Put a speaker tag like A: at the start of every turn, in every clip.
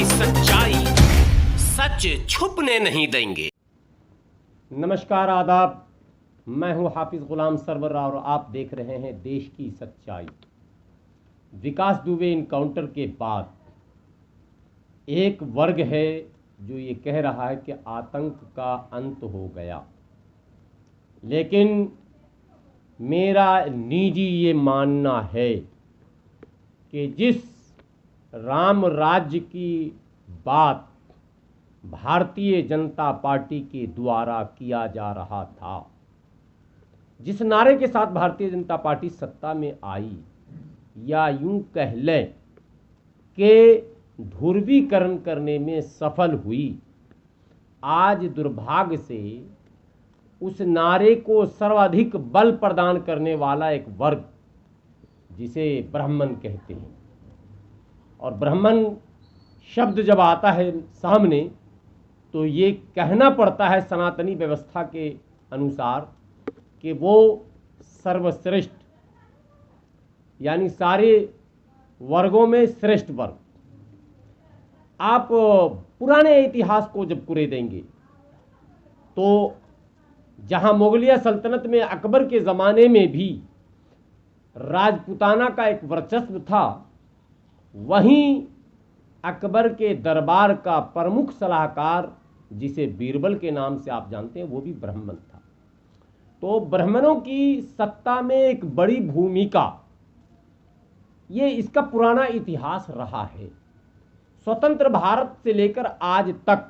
A: की सच्चाई, सच छुपने नहीं देंगे।
B: नमस्कार, आदाब। मैं हूं हाफिज गुलाम सरवर और आप देख रहे हैं देश की सच्चाई। विकास दुबे इनकाउंटर के बाद एक वर्ग है जो ये कह रहा है कि आतंक का अंत हो गया, लेकिन मेरा निजी ये मानना है कि जिस राम राज्य की बात भारतीय जनता पार्टी के द्वारा किया जा रहा था, जिस नारे के साथ भारतीय जनता पार्टी सत्ता में आई, या यूं कह लें कि ध्रुवीकरण करने में सफल हुई, आज दुर्भाग्य से उस नारे को सर्वाधिक बल प्रदान करने वाला एक वर्ग, जिसे ब्राह्मण कहते हैं, और ब्राह्मण शब्द जब आता है सामने तो ये कहना पड़ता है सनातनी व्यवस्था के अनुसार कि वो सर्वश्रेष्ठ, यानी सारे वर्गों में श्रेष्ठ वर्ग। आप पुराने इतिहास को जब कुरेदेंगे तो जहां मुगलिया सल्तनत में अकबर के ज़माने में भी राजपूताना का एक वर्चस्व था, वहीं अकबर के दरबार का प्रमुख सलाहकार, जिसे बीरबल के नाम से आप जानते हैं, वो भी ब्राह्मण था। तो ब्राह्मणों की सत्ता में एक बड़ी भूमिका, ये इसका पुराना इतिहास रहा है। स्वतंत्र भारत से लेकर आज तक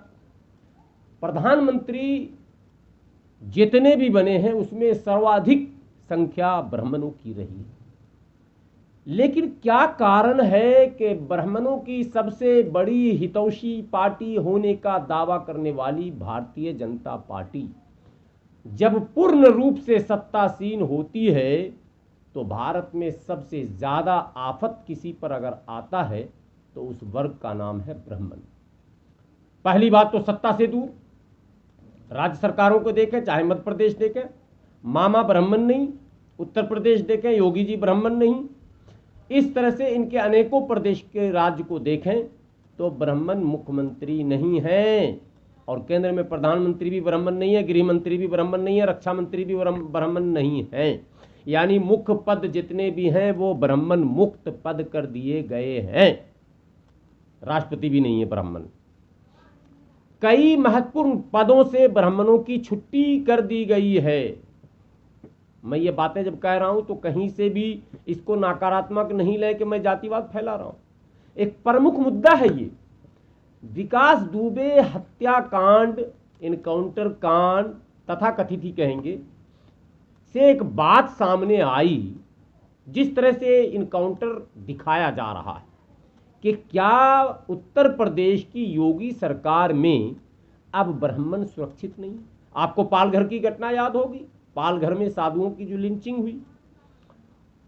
B: प्रधानमंत्री जितने भी बने हैं उसमें सर्वाधिक संख्या ब्राह्मणों की रही है। लेकिन क्या कारण है कि ब्राह्मणों की सबसे बड़ी हितैषी पार्टी होने का दावा करने वाली भारतीय जनता पार्टी जब पूर्ण रूप से सत्तासीन होती है तो भारत में सबसे ज़्यादा आफत किसी पर अगर आता है तो उस वर्ग का नाम है ब्राह्मण। पहली बात तो सत्ता से दूर, राज्य सरकारों को देखें, चाहे मध्य प्रदेश देखें, मामा ब्राह्मण नहीं, उत्तर प्रदेश देखें, योगी जी ब्राह्मण नहीं, इस तरह से इनके अनेकों प्रदेश के राज्य को देखें तो ब्राह्मण मुख्यमंत्री नहीं हैं, और केंद्र में प्रधानमंत्री भी ब्राह्मण नहीं है, गृह मंत्री भी ब्राह्मण नहीं है, रक्षा मंत्री भी ब्राह्मण नहीं है। यानी मुख्य पद जितने भी हैं वो ब्राह्मण मुक्त पद कर दिए गए हैं। राष्ट्रपति भी नहीं है ब्राह्मण। कई महत्वपूर्ण पदों से ब्राह्मणों की छुट्टी कर दी गई है। मैं ये बातें जब कह रहा हूं तो कहीं से भी इसको नकारात्मक नहीं ले कि मैं जातिवाद फैला रहा हूं। एक प्रमुख मुद्दा है ये विकास दुबे हत्याकांड, इनकाउंटर कांड तथा कथित ही कहेंगे, से एक बात सामने आई। जिस तरह से इनकाउंटर दिखाया जा रहा है कि क्या उत्तर प्रदेश की योगी सरकार में अब ब्राह्मण सुरक्षित नहीं। आपको पालघर की घटना याद होगी, पालघर में साधुओं की जो लिंचिंग हुई,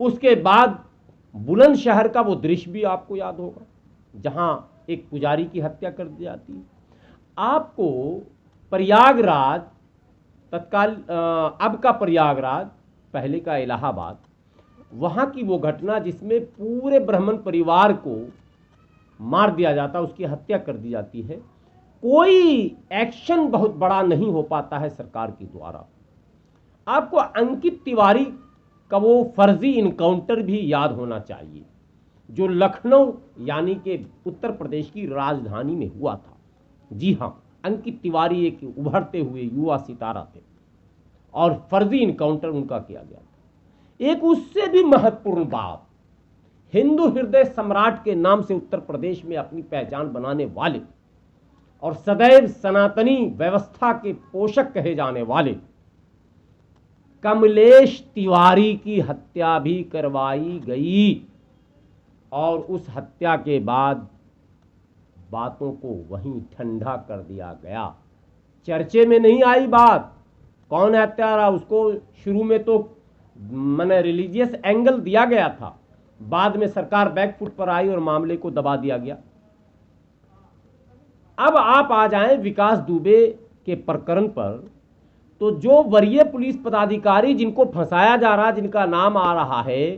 B: उसके बाद बुलंदशहर का वो दृश्य भी आपको याद होगा जहां एक पुजारी की हत्या कर दी जाती है। आपको प्रयागराज, तत्काल अब का प्रयागराज, पहले का इलाहाबाद, वहां की वो घटना जिसमें पूरे ब्राह्मण परिवार को मार दिया जाता, उसकी हत्या कर दी जाती है, कोई एक्शन बहुत बड़ा नहीं हो पाता है सरकार के द्वारा। आपको अंकित तिवारी का वो फर्जी इनकाउंटर भी याद होना चाहिए जो लखनऊ यानी कि उत्तर प्रदेश की राजधानी में हुआ था। जी हाँ, अंकित तिवारी एक उभरते हुए युवा सितारा थे और फर्जी इनकाउंटर उनका किया गया था। एक उससे भी महत्वपूर्ण बात, हिंदू हृदय सम्राट के नाम से उत्तर प्रदेश में अपनी पहचान बनाने वाले और सदैव सनातनी व्यवस्था के पोषक कहे जाने वाले कमलेश तिवारी की हत्या भी करवाई गई, और उस हत्या के बाद बातों को वहीं ठंडा कर दिया गया। चर्चे में नहीं आई बात कौन हत्यारा, उसको शुरू में तो मैंने रिलीजियस एंगल दिया गया था, बाद में सरकार बैकफुट पर आई और मामले को दबा दिया गया। अब आप आ जाएं विकास दुबे के प्रकरण पर, तो जो वरीय पुलिस पदाधिकारी जिनको फंसाया जा रहा, जिनका नाम आ रहा है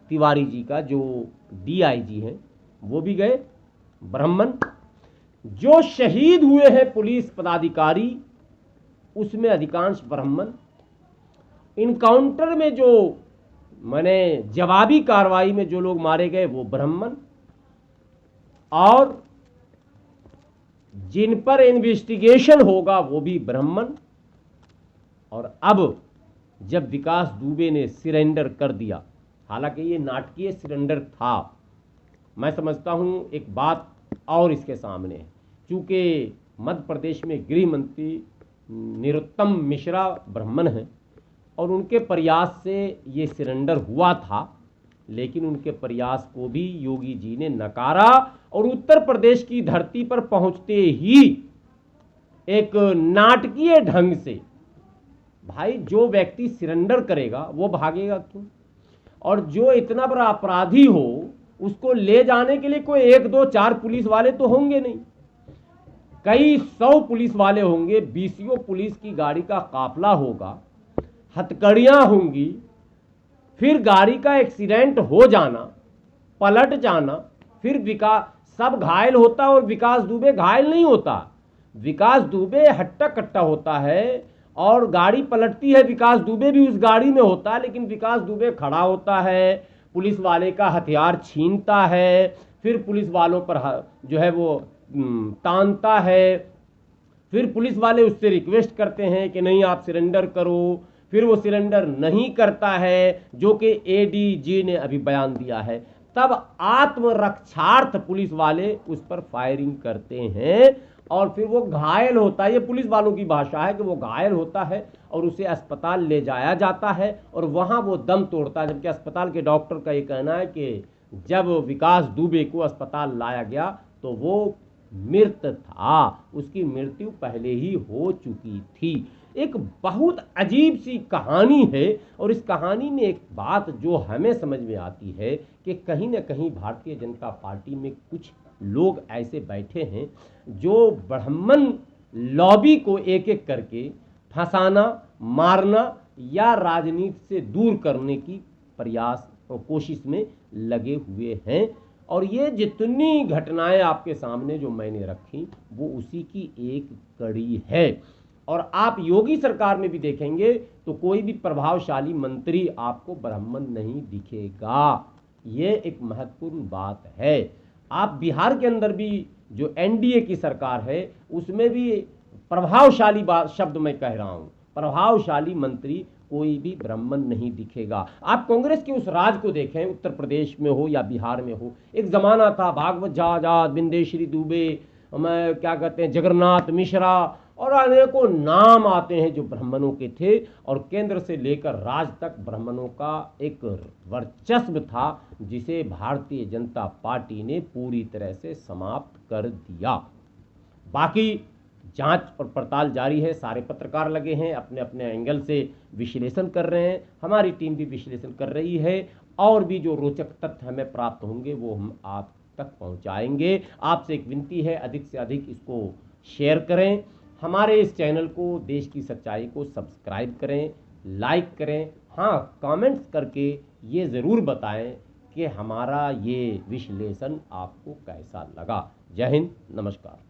B: तिवारी जी का, जो डीआईजी हैं, वो भी गए ब्राह्मण, जो शहीद हुए हैं पुलिस पदाधिकारी उसमें अधिकांश ब्राह्मण, इनकाउंटर में जो माने जवाबी कार्रवाई में जो लोग मारे गए वो ब्राह्मण, और जिन पर इन्वेस्टिगेशन होगा वो भी ब्राह्मण। और अब जब विकास दुबे ने सरेंडर कर दिया, हालांकि ये नाटकीय सरेंडर था, मैं समझता हूं एक बात और इसके सामने है, चूंकि मध्य प्रदेश में गृह मंत्री नरोत्तम मिश्रा ब्राह्मण हैं और उनके प्रयास से ये सरेंडर हुआ था, लेकिन उनके प्रयास को भी योगी जी ने नकारा और उत्तर प्रदेश की धरती पर पहुंचते ही एक नाटकीय ढंग से, भाई जो व्यक्ति सरेंडर करेगा वो भागेगा क्यों, और जो इतना बड़ा अपराधी हो उसको ले जाने के लिए कोई 1 2 4 पुलिस वाले तो होंगे नहीं, कई 100 पुलिस वाले होंगे, 20 पुलिस की गाड़ी का काफिला होगा, हथकड़ियां होंगी, फिर गाड़ी का एक्सीडेंट हो जाना, पलट जाना, फिर विकास सब घायल होता और विकास दुबे घायल नहीं होता, विकास दुबे हट्टा कट्टा होता है और गाड़ी पलटती है, विकास दुबे भी उस गाड़ी में होता है, लेकिन विकास दुबे खड़ा होता है, पुलिस वाले का हथियार छीनता है, फिर पुलिस वालों पर जो है वो तानता है, फिर पुलिस वाले उससे रिक्वेस्ट करते हैं कि नहीं आप सरेंडर करो, फिर वो सरेंडर नहीं करता है, जो कि एडीजी ने अभी बयान दिया है, तब आत्मरक्षार्थ पुलिस वाले उस पर फायरिंग करते हैं और फिर वो घायल होता है। ये पुलिस वालों की भाषा है कि वो घायल होता है और उसे अस्पताल ले जाया जाता है और वहाँ वो दम तोड़ता है, जबकि अस्पताल के डॉक्टर का ये कहना है कि जब विकास दुबे को अस्पताल लाया गया तो वो मृत था, उसकी मृत्यु पहले ही हो चुकी थी। एक बहुत अजीब सी कहानी है और इस कहानी में एक बात जो हमें समझ में आती है कि कहीं ना कहीं भारतीय जनता पार्टी में कुछ लोग ऐसे बैठे हैं जो ब्राह्मण लॉबी को एक एक करके फंसाना, मारना या राजनीति से दूर करने की प्रयास और कोशिश में लगे हुए हैं। और ये जितनी घटनाएं आपके सामने जो मैंने रखी वो उसी की एक कड़ी है। और आप योगी सरकार में भी देखेंगे तो कोई भी प्रभावशाली मंत्री आपको ब्राह्मण नहीं दिखेगा, ये एक महत्वपूर्ण बात है। आप बिहार के अंदर भी जो एनडीए की सरकार है उसमें भी प्रभावशाली बात शब्द मैं कह रहा हूँ, प्रभावशाली मंत्री कोई भी ब्राह्मण नहीं दिखेगा। आप कांग्रेस के उस राज को देखें, उत्तर प्रदेश में हो या बिहार में हो, एक जमाना था भागवत झा आजाद, बिंदेश्वरी दुबे, मैं क्या कहते हैं जगन्नाथ मिश्रा और अनेकों नाम आते हैं जो ब्राह्मणों के थे, और केंद्र से लेकर राज्य तक ब्राह्मणों का एक वर्चस्व था जिसे भारतीय जनता पार्टी ने पूरी तरह से समाप्त कर दिया। बाकी जांच और पड़ताल जारी है, सारे पत्रकार लगे हैं, अपने अपने एंगल से विश्लेषण कर रहे हैं, हमारी टीम भी विश्लेषण कर रही है, और भी जो रोचक तथ्य हमें प्राप्त होंगे वो हम आप तक पहुंचाएंगे। आपसे एक विनती है, अधिक से अधिक इसको शेयर करें, हमारे इस चैनल को, देश की सच्चाई को सब्सक्राइब करें, लाइक करें, हाँ कमेंट्स करके ये ज़रूर बताएं कि हमारा ये विश्लेषण आपको कैसा लगा। जय हिंद, नमस्कार।